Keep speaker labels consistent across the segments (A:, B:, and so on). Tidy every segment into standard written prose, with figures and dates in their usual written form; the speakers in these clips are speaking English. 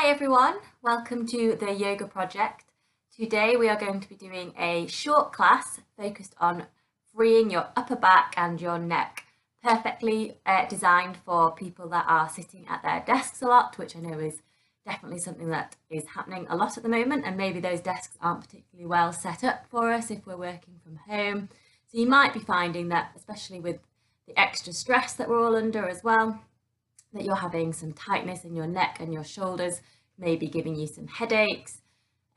A: Hi everyone, welcome to the Yoga Project. Today we are going to be doing a short class focused on freeing your upper back and your neck. Perfectly designed for people that are sitting at their desks a lot, which I know is definitely something that is happening a lot at the moment, and maybe those desks aren't particularly well set up for us if we're working from home. So you might be finding that, especially with the extra stress that we're all under as well, that you're having some tightness in your neck and your shoulders, maybe giving you some headaches.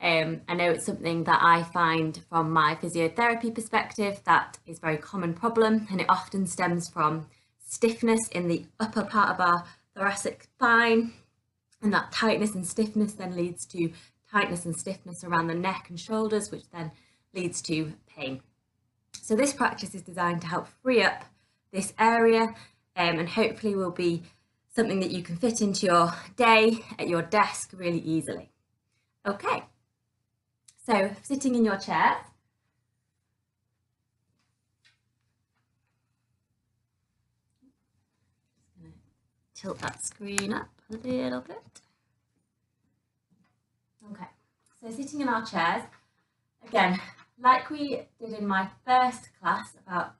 A: I know it's something that I find from my physiotherapy perspective that is a very common problem, and it often stems from stiffness in the upper part of our thoracic spine, and that tightness and stiffness then leads to tightness and stiffness around the neck and shoulders, which then leads to pain. So this practice is designed to help free up this area, and hopefully will be something that you can fit into your day at your desk really easily. Okay, so sitting in your chair, just going to tilt that screen up a little bit. Okay, so sitting in our chairs, again, like we did in my first class about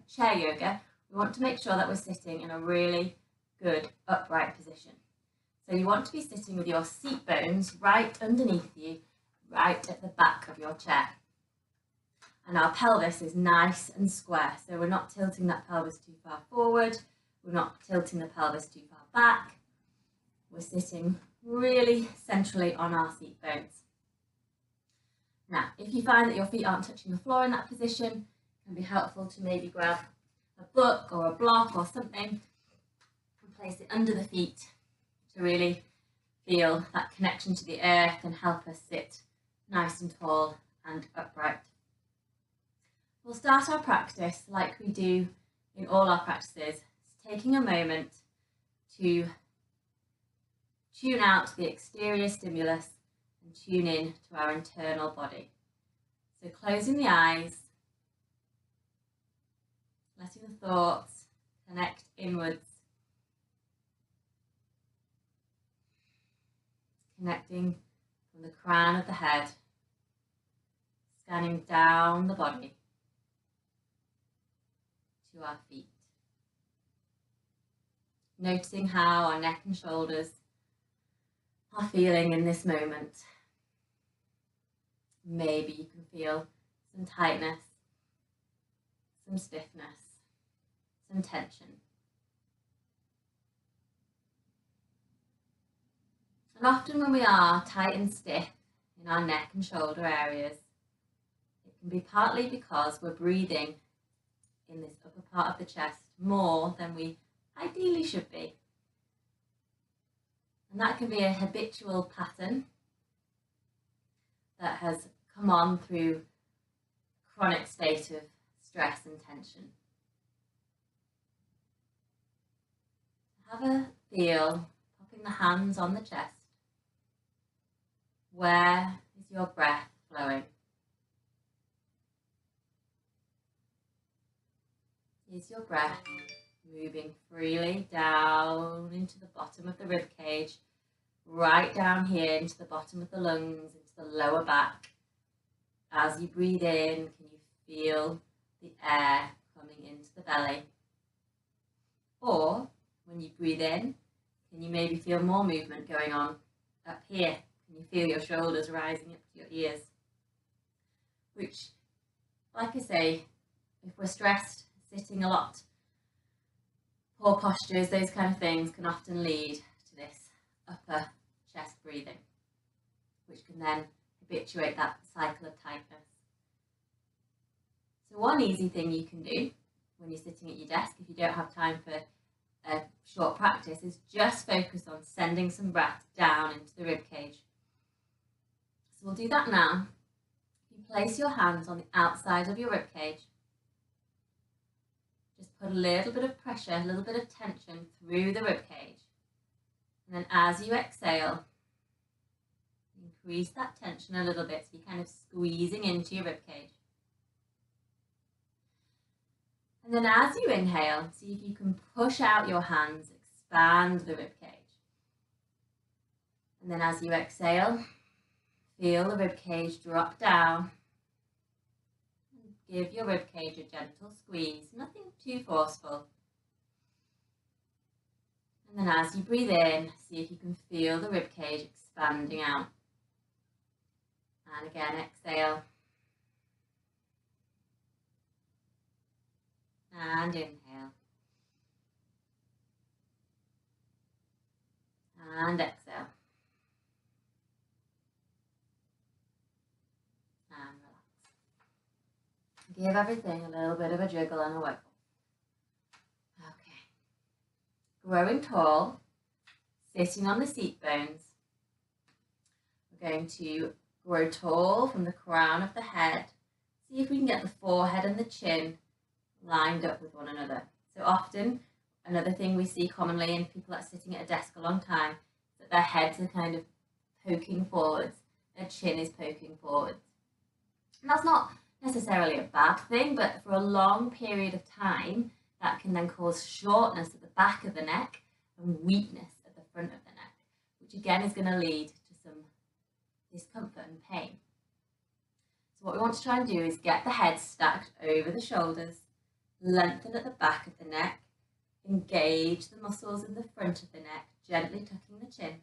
A: chair yoga, we want to make sure that we're sitting in a really good upright position. So you want to be sitting with your seat bones right underneath you, right at the back of your chair. And our pelvis is nice and square, so we're not tilting that pelvis too far forward, we're not tilting the pelvis too far back. We're sitting really centrally on our seat bones. Now, if you find that your feet aren't touching the floor in that position, it can be helpful to maybe grab a book or a block or something, place it under the feet to really feel that connection to the earth and help us sit nice and tall and upright. We'll start our practice like we do in all our practices, taking a moment to tune out the exterior stimulus and tune in to our internal body. So closing the eyes, letting the thoughts connect inwards, connecting from the crown of the head, scanning down the body to our feet. Noticing how our neck and shoulders are feeling in this moment. Maybe you can feel some tightness, some stiffness, some tension. And often when we are tight and stiff in our neck and shoulder areas, it can be partly because we're breathing in this upper part of the chest more than we ideally should be. And that can be a habitual pattern that has come on through a chronic state of stress and tension. Have a feel, popping the hands on the chest. Where is your breath flowing? Is your breath moving freely down into the bottom of the rib cage, right down here into the bottom of the lungs, into the lower back? As you breathe in, can you feel the air coming into the belly? Or when you breathe in, can you maybe feel more movement going on up here? Can you feel your shoulders rising up to your ears? Which, like I say, if we're stressed, sitting a lot, poor postures, those kind of things can often lead to this upper chest breathing, which can then habituate that cycle of tightness. So one easy thing you can do when you're sitting at your desk, if you don't have time for a short practice, is just focus on sending some breath down into the rib cage. So we'll do that now. You place your hands on the outside of your rib cage. Just put a little bit of pressure, a little bit of tension through the rib cage. And then as you exhale, increase that tension a little bit, so you're kind of squeezing into your rib cage. And then as you inhale, see if you can push out your hands, expand the rib cage. And then as you exhale, feel the ribcage drop down. Give your ribcage a gentle squeeze, nothing too forceful. And then as you breathe in, see if you can feel the ribcage expanding out. And again, exhale. And inhale. And exhale. And relax. Give everything a little bit of a jiggle and a wiggle. Okay. Growing tall, sitting on the seat bones. We're going to grow tall from the crown of the head. See if we can get the forehead and the chin lined up with one another. So often, another thing we see commonly in people that are sitting at a desk a long time is that their heads are kind of poking forwards, their chin is poking forwards. And that's not necessarily a bad thing, but for a long period of time, that can then cause shortness at the back of the neck and weakness at the front of the neck, which again is going to lead to some discomfort and pain. So what we want to try and do is get the head stacked over the shoulders, lengthen at the back of the neck, engage the muscles in the front of the neck, gently tucking the chin.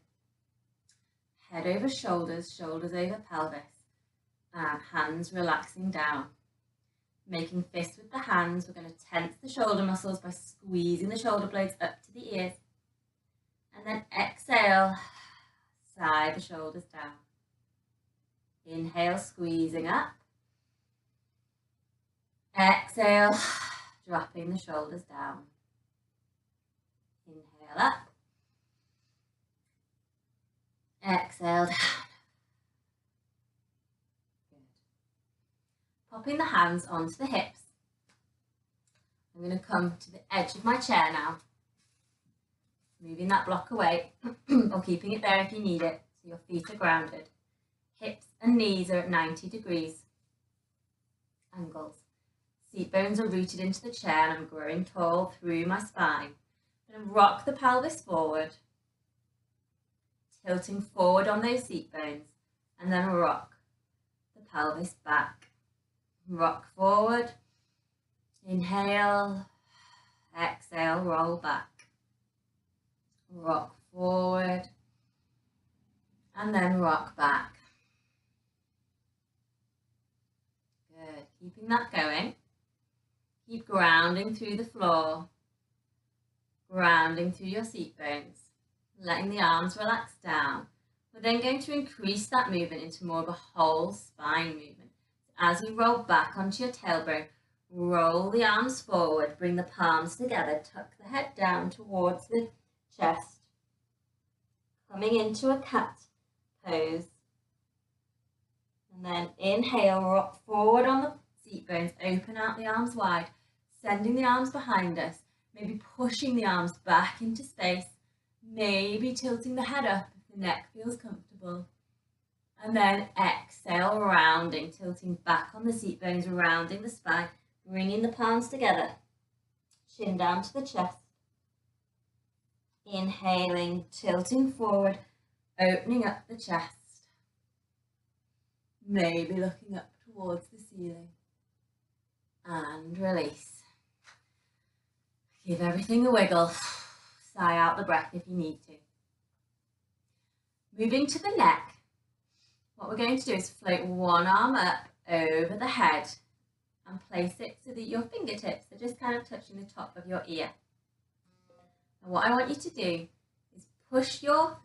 A: Head over shoulders, shoulders over pelvis, and hands relaxing down. Making fists with the hands, we're going to tense the shoulder muscles by squeezing the shoulder blades up to the ears. And then exhale, side the shoulders down. Inhale, squeezing up. Exhale, dropping the shoulders down. Inhale up. Exhale down. Good. Popping the hands onto the hips. I'm going to come to the edge of my chair now. Moving that block away or keeping it there if you need it so your feet are grounded. Hips and knees are at 90 degrees angles. Seat bones are rooted into the chair and I'm growing tall through my spine. I'm going to rock the pelvis forward, tilting forward on those seat bones, and then rock the pelvis back. Rock forward, inhale, exhale, roll back. Rock forward, and then rock back. Good, keeping that going. Keep grounding through the floor, grounding through your seat bones, letting the arms relax down. We're then going to increase that movement into more of a whole spine movement. As you roll back onto your tailbone, roll the arms forward, bring the palms together, tuck the head down towards the chest. Coming into a cat pose. And then inhale, rock forward on the seat bones, open out the arms wide, sending the arms behind us, maybe pushing the arms back into space, maybe tilting the head up if the neck feels comfortable. And then exhale, rounding, tilting back on the seat bones, rounding the spine, bringing the palms together, chin down to the chest. Inhaling, tilting forward, opening up the chest. Maybe looking up towards the ceiling. And release. Give everything a wiggle. Sigh out the breath if you need to. Moving to the neck, what we're going to do is float one arm up over the head and place it so that your fingertips are just kind of touching the top of your ear. And what I want you to do is push your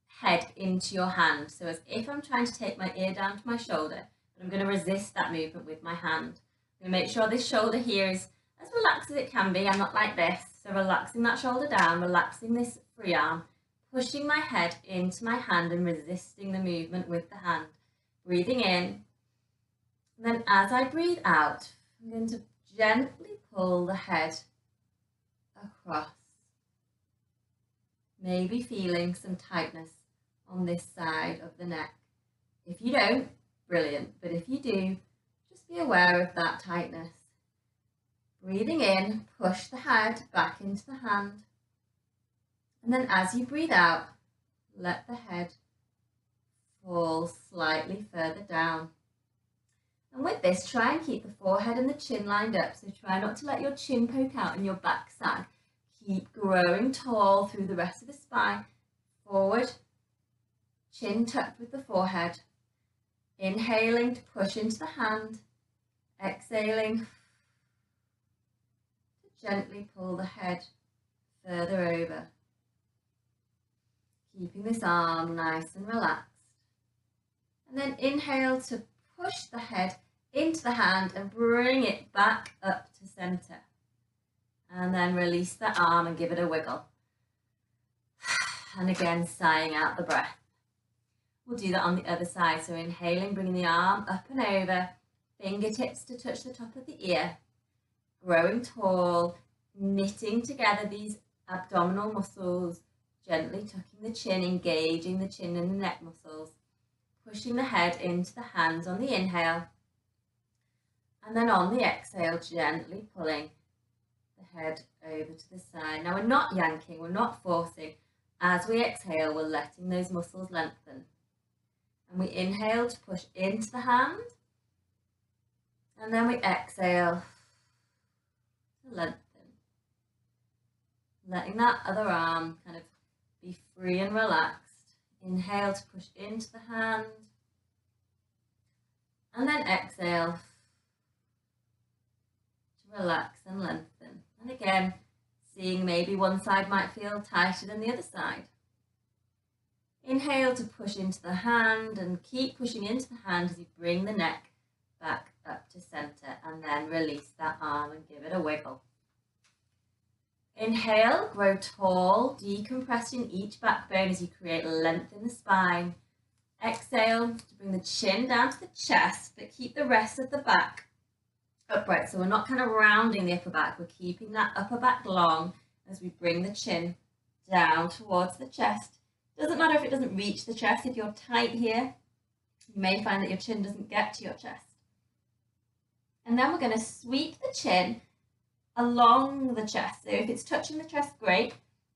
A: head into your hand. So as if I'm trying to take my ear down to my shoulder, but I'm going to resist that movement with my hand. I'm going to make sure this shoulder here is as relaxed as it can be. I'm not like this. So relaxing that shoulder down, relaxing this free arm, pushing my head into my hand and resisting the movement with the hand. Breathing in. And then as I breathe out, I'm going to gently pull the head across. Maybe feeling some tightness on this side of the neck. If you don't, brilliant. But if you do, just be aware of that tightness. Breathing in, push the head back into the hand. And then as you breathe out, let the head fall slightly further down. And with this, try and keep the forehead and the chin lined up. So try not to let your chin poke out and your back sag. Keep growing tall through the rest of the spine. Forward, chin tucked with the forehead. Inhaling to push into the hand. Exhaling to gently pull the head further over. Keeping this arm nice and relaxed. And then inhale to push the head into the hand and bring it back up to center. And then release the arm and give it a wiggle. And again, sighing out the breath. We'll do that on the other side. So inhaling, bringing the arm up and over, fingertips to touch the top of the ear, growing tall, knitting together these abdominal muscles, gently tucking the chin, engaging the chin and the neck muscles, pushing the head into the hands on the inhale, and then on the exhale, gently pulling the head over to the side. Now we're not yanking, we're not forcing. As we exhale, we're letting those muscles lengthen. And we inhale to push into the hand, and then we exhale to lengthen. Letting that other arm kind of be free and relaxed. Inhale to push into the hand, and then exhale to relax and lengthen. And again, seeing maybe one side might feel tighter than the other side. Inhale to push into the hand and keep pushing into the hand as you bring the neck back up to center, and then release that arm and give it a wiggle. Inhale, grow tall, decompressing each backbone as you create length in the spine. Exhale to bring the chin down to the chest, but keep the rest of the back upright. So we're not kind of rounding the upper back, we're keeping that upper back long as we bring the chin down towards the chest. Doesn't matter if it doesn't reach the chest. If you're tight here, you may find that your chin doesn't get to your chest. And then we're going to sweep the chin along the chest. So if it's touching the chest, great.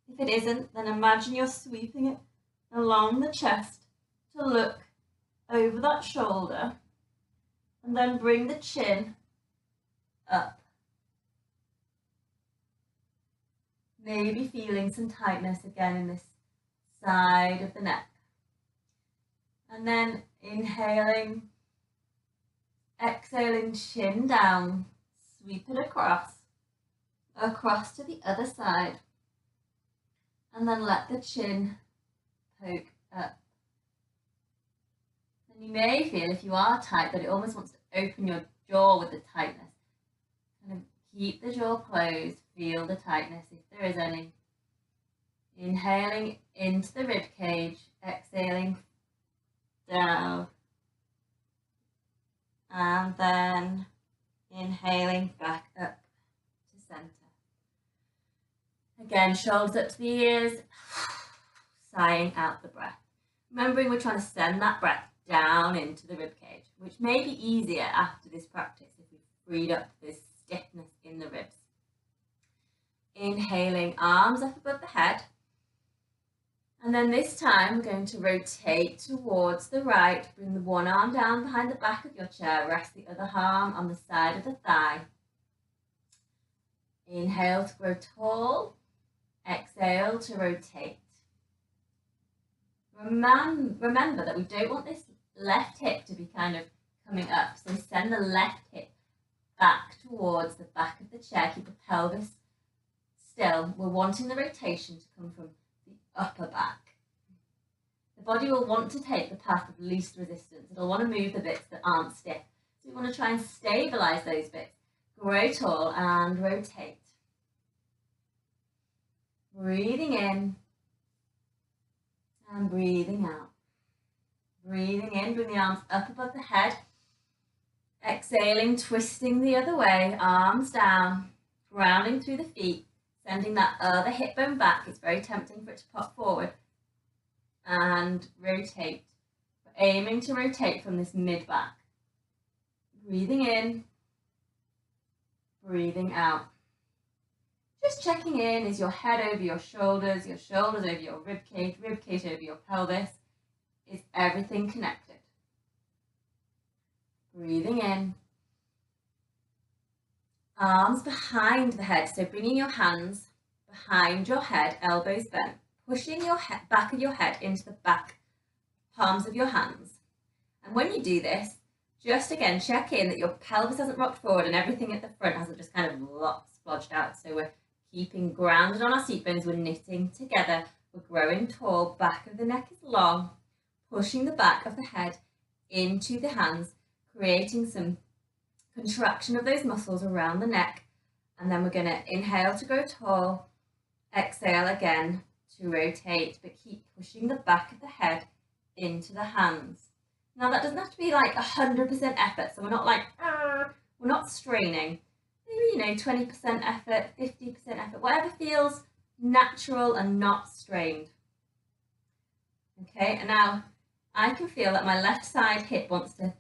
A: If it isn't, then imagine you're sweeping it along the chest to look over that shoulder, and then bring the chin up. Maybe feeling some tightness again in this side of the neck. And then inhaling, exhaling, chin down, sweep it across to the other side, and then let the chin poke up. And you may feel, if you are tight, that it almost wants to open your jaw with the tightness. Kind of keep the jaw closed, feel the tightness if there is any. Inhaling into the rib cage, exhaling down, and then inhaling back up to center. Again, shoulders up to the ears, sighing out the breath. Remembering we're trying to send that breath down into the rib cage, which may be easier after this practice if we've freed up this stiffness in the ribs. Inhaling, arms up above the head. And then this time we're going to rotate towards the right, bring the one arm down behind the back of your chair, rest the other arm on the side of the thigh. Inhale to grow tall, exhale to rotate. Remember that we don't want this left hip to be kind of coming up, so send the left hip back towards the back of the chair, keep the pelvis still. We're wanting the rotation to come from the upper back. The body will want to take the path of least resistance. It'll want to move the bits that aren't stiff. So we want to try and stabilize those bits. Grow tall and rotate. Breathing in and breathing out. Breathing in, bring the arms up above the head. Exhaling, twisting the other way, arms down, grounding through the feet, sending that other hip bone back. It's very tempting for it to pop forward. And rotate. We're aiming to rotate from this mid back. Breathing in, breathing out. Just checking in, is your head over your shoulders over your rib cage over your pelvis. Is everything connected? Breathing in. Arms behind the head, so bringing your hands behind your head, elbows bent, pushing your back of your head into the back palms of your hands. And when you do this, just again check in that your pelvis hasn't rocked forward and everything at the front hasn't just kind of splodged out. So we're keeping grounded on our seat bones, we're knitting together, we're growing tall, back of the neck is long, pushing the back of the head into the hands, creating some contraction of those muscles around the neck. And then we're going to inhale to grow tall, exhale again to rotate, but keep pushing the back of the head into the hands. Now that doesn't have to be like 100% effort, so we're not like, we're not straining. Maybe, 20% effort, 50% effort, whatever feels natural and not strained. Okay, and now I can feel that my left side hip wants to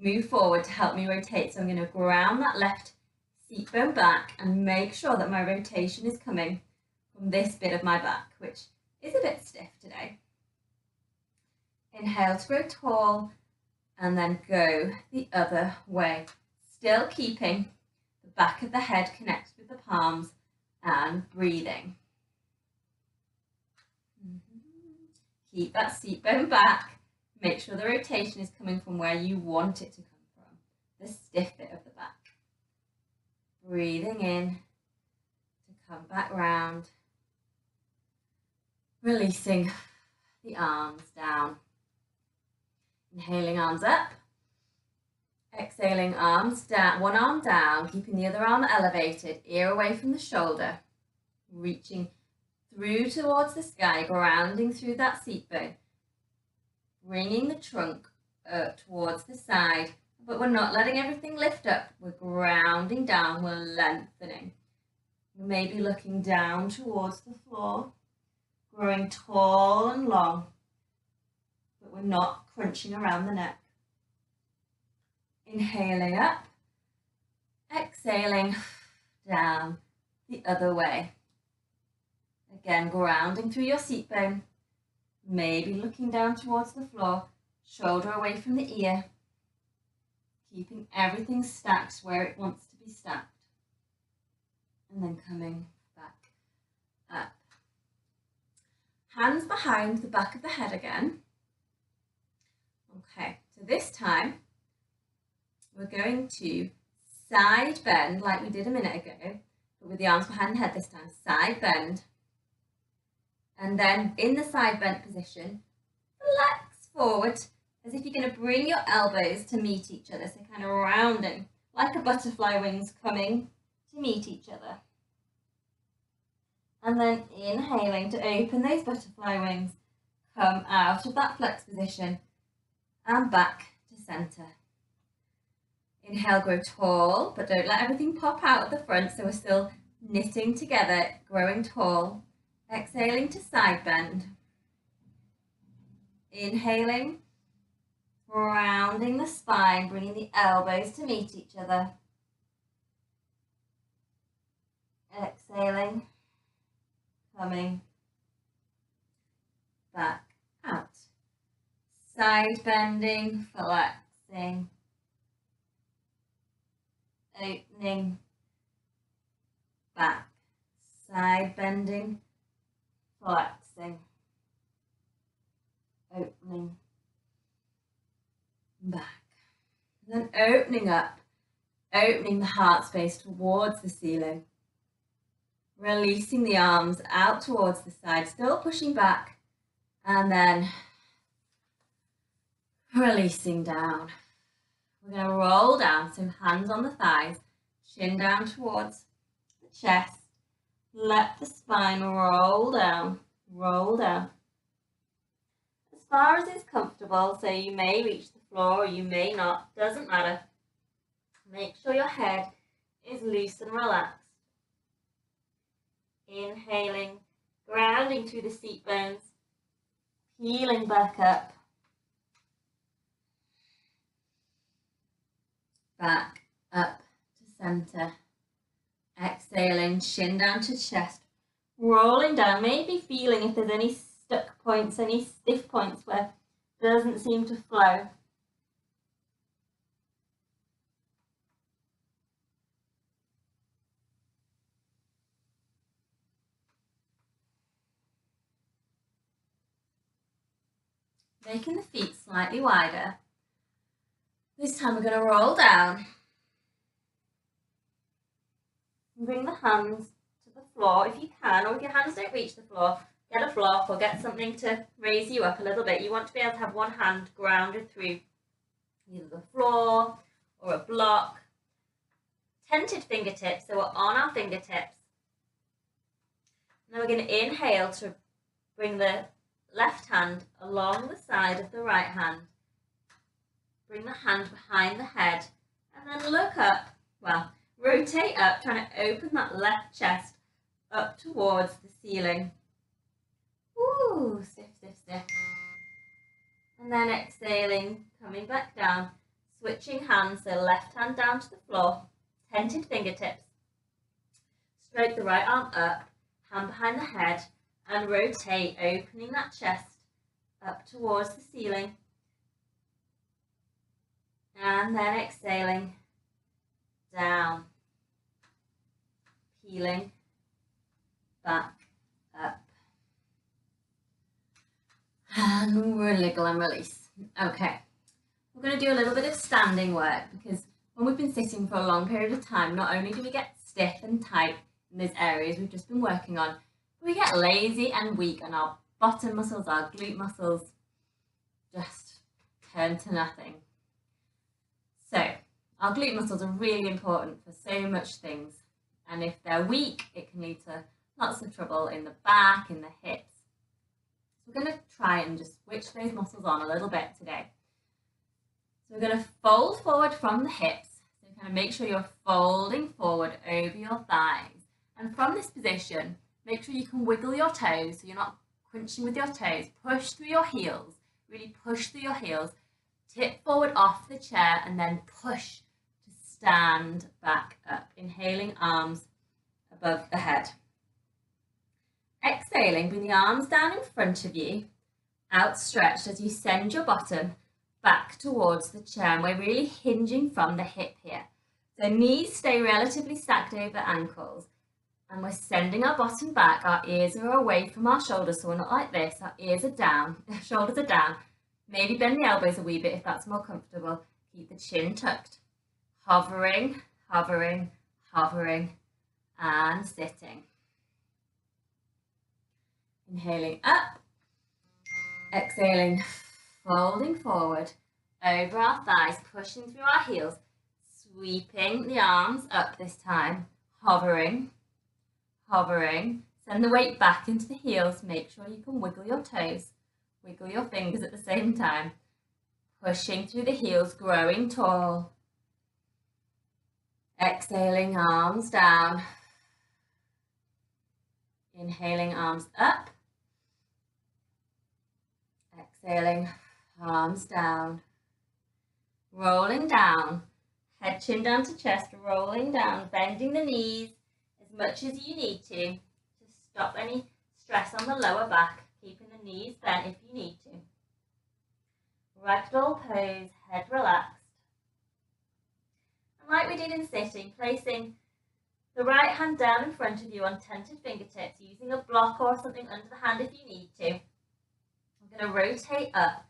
A: move forward to help me rotate. So I'm going to ground that left seat bone back and make sure that my rotation is coming from this bit of my back, which is a bit stiff today. Inhale to grow tall and then go the other way. Still keeping the back of the head connected with the palms and breathing. Keep that seat bone back. Make sure the rotation is coming from where you want it to come from, the stiff bit of the back. Breathing in to come back round. Releasing the arms down. Inhaling, arms up. Exhaling, arms down, one arm down, keeping the other arm elevated, ear away from the shoulder. Reaching through towards the sky, grounding through that seat bone. Bringing the trunk towards the side, but we're not letting everything lift up. We're grounding down, we're lengthening. We may be looking down towards the floor, growing tall and long, but we're not crunching around the neck. Inhaling up, exhaling down the other way. Again, grounding through your seat bone, maybe looking down towards the floor, shoulder away from the ear, keeping everything stacked where it wants to be stacked. And then coming back up. Hands behind the back of the head again. Okay, so this time we're going to side bend like we did a minute ago, but with the arms behind the head this time, side bend. And then in the side bent position, flex forward as if you're going to bring your elbows to meet each other. So kind of rounding like a butterfly wings coming to meet each other. And then inhaling to open those butterfly wings, come out of that flex position and back to center. Inhale, grow tall, but don't let everything pop out at the front. So we're still knitting together, growing tall. Exhaling to side bend. Inhaling, rounding the spine, bringing the elbows to meet each other. Exhaling, coming back out. Side bending, flexing, opening, back. Side bending, flexing, opening, back. And then opening up, opening the heart space towards the ceiling. Releasing the arms out towards the side, still pushing back, and then releasing down. We're going to roll down, so hands on the thighs, chin down towards the chest. Let the spine roll down, as far as is comfortable. So you may reach the floor or you may not, doesn't matter. Make sure your head is loose and relaxed. Inhaling, grounding through the seat bones, peeling back up, back up to center. Exhaling, chin down to chest, rolling down, maybe feeling if there's any stuck points, any stiff points where doesn't seem to flow. Making the feet slightly wider. This time we're going to roll down. Bring the hands to the floor if you can, or if your hands don't reach the floor, get a block or get something to raise you up a little bit. You want to be able to have one hand grounded through either the floor or a block. Tented fingertips, so we're on our fingertips. Now we're going to inhale to bring the left hand along the side of the right hand. Bring the hand behind the head and then look up. Well, rotate up, trying to open that left chest up towards the ceiling. Ooh, stiff, stiff, stiff. And then exhaling, coming back down, switching hands, so left hand down to the floor, tented fingertips. Stroke the right arm up, hand behind the head, and rotate, opening that chest up towards the ceiling. And then exhaling, down, peeling back up. And wriggle and release. Okay, we're going to do a little bit of standing work because when we've been sitting for a long period of time, not only do we get stiff and tight in those areas we've just been working on, but we get lazy and weak and our bottom muscles, our glute muscles just turn to nothing. So our glute muscles are really important for so much things, and if they're weak, it can lead to lots of trouble in the back, in the hips. So we're going to try and just switch those muscles on a little bit today. So we're going to fold forward from the hips, so kind of make sure you're folding forward over your thighs, and from this position, make sure you can wiggle your toes so you're not crunching with your toes. Push through your heels, really push through your heels. Tip forward off the chair and then push to stand back up. Inhaling, arms above the head. Exhaling, bring the arms down in front of you, outstretched as you send your bottom back towards the chair. And we're really hinging from the hip here. So knees stay relatively stacked over ankles. And we're sending our bottom back. Our ears are away from our shoulders, so we're not like this. Our ears are down, shoulders are down. Maybe bend the elbows a wee bit if that's more comfortable. Keep the chin tucked. Hovering, hovering, hovering, and sitting. Inhaling up. Exhaling, folding forward over our thighs, pushing through our heels. Sweeping the arms up this time. Hovering, hovering. Send the weight back into the heels. Make sure you can wiggle your toes. Wiggle your fingers at the same time. Pushing through the heels, growing tall. Exhaling, arms down. Inhaling, arms up. Exhaling, arms down. Rolling down. Head, chin down to chest, rolling down, bending the knees as much as you need to stop any stress on the lower back. Keeping the knees bent if you need to. Ragdoll pose, head relaxed. And like we did in sitting, placing the right hand down in front of you on tented fingertips, using a block or something under the hand if you need to. I'm going to rotate up.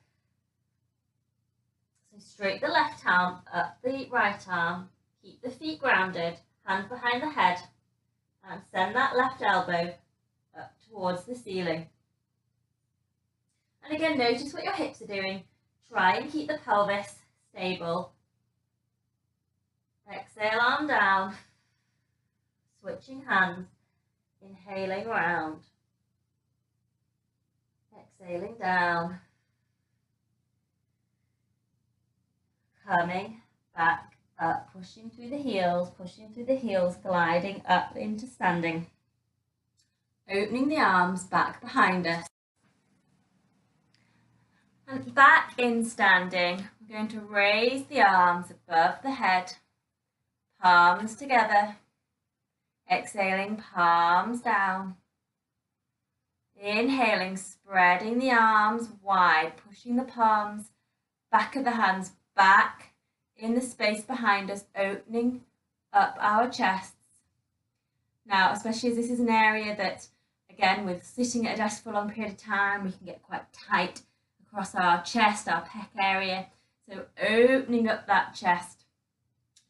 A: So straight the left arm, up the right arm. Keep the feet grounded, hand behind the head, and send that left elbow up towards the ceiling. And again, notice what your hips are doing. Try and keep the pelvis stable. Exhale, arm down. Switching hands. Inhaling round. Exhaling down. Coming back up, pushing through the heels, gliding up into standing. Opening the arms back behind us. And back in standing, we're going to raise the arms above the head, palms together, exhaling, palms down, Inhaling, spreading the arms wide, pushing the palms, back of the hands back in the space behind us, opening up our chests. Now, especially as this is an area that, again, with sitting at a desk for a long period of time, we can get quite tight across our chest, our pec area. So opening up that chest,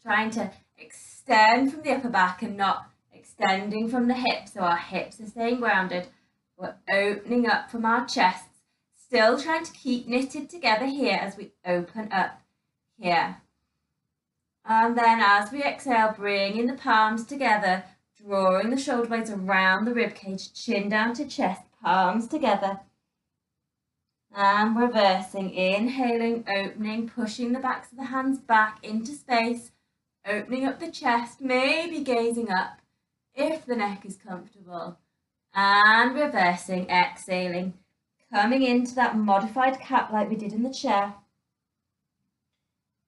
A: trying to extend from the upper back and not extending from the hips. So our hips are staying grounded. We're opening up from our chests, still trying to keep knitted together here as we open up here. And then as we exhale, bringing the palms together, drawing the shoulder blades around the rib cage, chin down to chest, palms together. And reversing, inhaling, opening, pushing the backs of the hands back into space, opening up the chest, maybe gazing up if the neck is comfortable. And reversing, exhaling, coming into that modified cat like we did in the chair.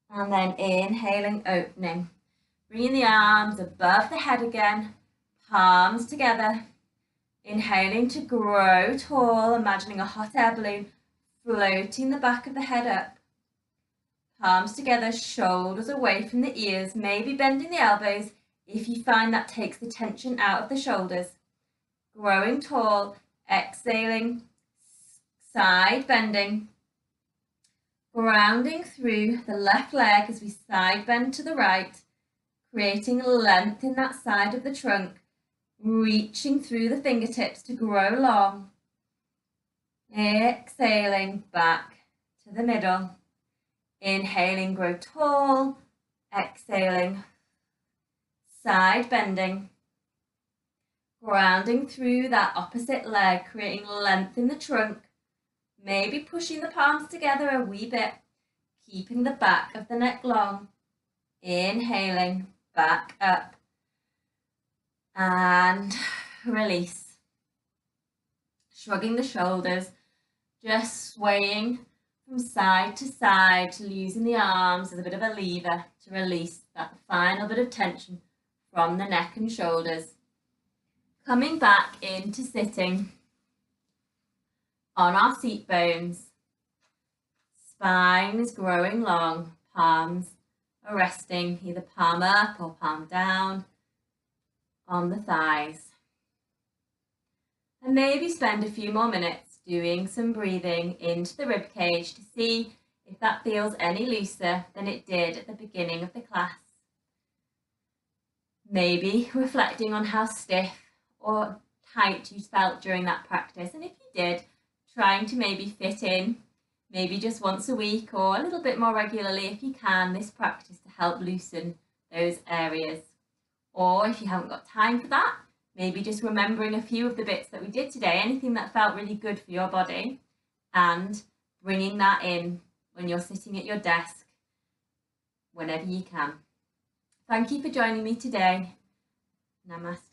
A: And then inhaling, opening, bringing the arms above the head again, palms together. Inhaling to grow tall, imagining a hot air balloon, floating the back of the head up. Palms together, shoulders away from the ears, maybe bending the elbows if you find that takes the tension out of the shoulders. Growing tall, exhaling, side bending. Grounding through the left leg as we side bend to the right, creating length in that side of the trunk, reaching through the fingertips to grow long. Exhaling back to the middle. Inhaling, grow tall. Exhaling, side bending. Grounding through that opposite leg, creating length in the trunk. Maybe pushing the palms together a wee bit, keeping the back of the neck long. Inhaling, back up. And release. Shrugging the shoulders, just swaying from side to side, using the arms as a bit of a lever to release that final bit of tension from the neck and shoulders. Coming back into sitting on our seat bones. Spine is growing long, palms are resting, either palm up or palm down on the thighs. And maybe spend a few more minutes doing some breathing into the rib cage to see if that feels any looser than it did at the beginning of the class. Maybe reflecting on how stiff or tight you felt during that practice, and if you did, trying to maybe fit in, maybe just once a week or a little bit more regularly if you can, this practice to help loosen those areas. Or if you haven't got time for that, maybe just remembering a few of the bits that we did today, anything that felt really good for your body, and bringing that in when you're sitting at your desk, whenever you can. Thank you for joining me today. Namaste.